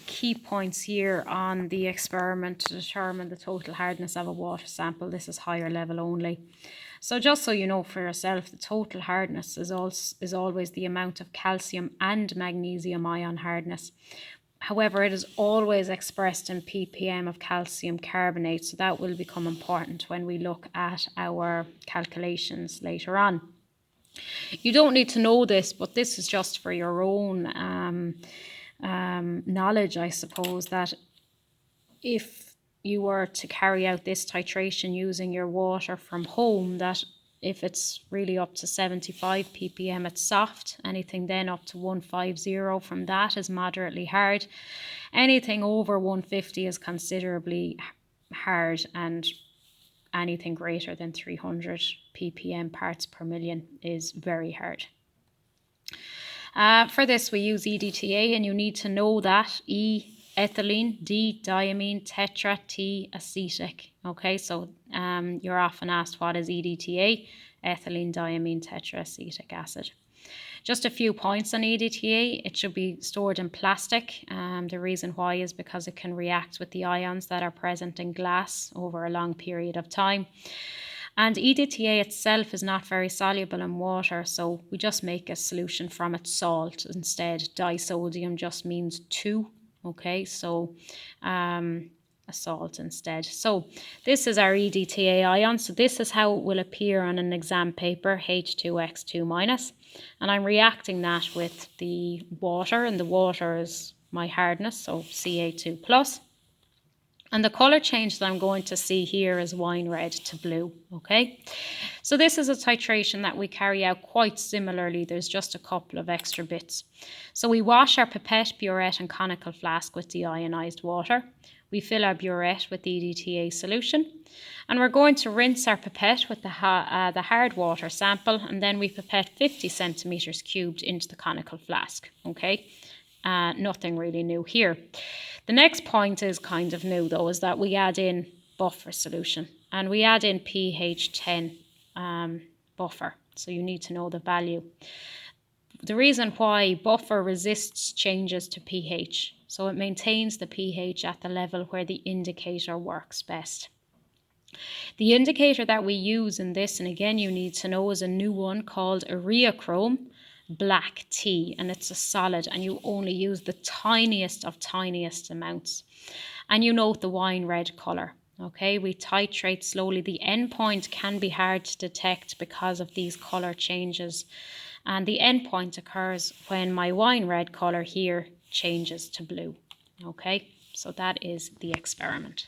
key points here on the experiment to determine the total hardness of a water sample. This is higher level only. So just so you know for yourself, the total hardness is always the amount of calcium and magnesium ion hardness. However, it is always expressed in ppm of calcium carbonate, so that will become important when we look at our calculations later on. You don't need to know this, but this is just for your own knowledge, I suppose, that if you were to carry out this titration using your water from home, that if it's really up to 75 ppm, it's soft. Anything then up to 150 from that is moderately hard. Anything over 150 is considerably hard, and anything greater than 300 ppm parts per million is very hard. For this we use EDTA, and you need to know that E ethylene, D diamine, tetra, T acetic. Okay, so you're often asked what is EDTA, ethylene diamine tetraacetic acid. Just a few points on EDTA. It should be stored in plastic. The reason why is because it can react with the ions that are present in glass over a long period of time. And EDTA itself is not very soluble in water, so we just make a solution from its salt instead. Disodium just means 2, okay, so a salt instead. So this is our EDTA ion. So this is how it will appear on an exam paper, H2X2-, and I'm reacting that with the water, and the water is my hardness, so Ca2+. And the colour change that I'm going to see here is wine red to blue, okay? So this is a titration that we carry out quite similarly. There's just a couple of extra bits. So we wash our pipette, burette and conical flask with deionized water. We fill our burette with the EDTA solution. And we're going to rinse our pipette with the hard water sample, and then we pipette 50 centimetres cubed into the conical flask, okay? Nothing really new here. The next point is kind of new though, is that we add in buffer solution, and we add in pH 10 buffer, so you need to know the value. The reason why buffer resists changes to pH, so it maintains the pH at the level where the indicator works best. The indicator that we use in this, and again you need to know, is a new one called Ureachrome black tea, and it's a solid, and you only use the tiniest of tiniest amounts. And you note the wine red colour. Okay, we titrate slowly. The end point can be hard to detect because of these colour changes, and the end point occurs when my wine red colour here changes to blue. Okay, so that is the experiment.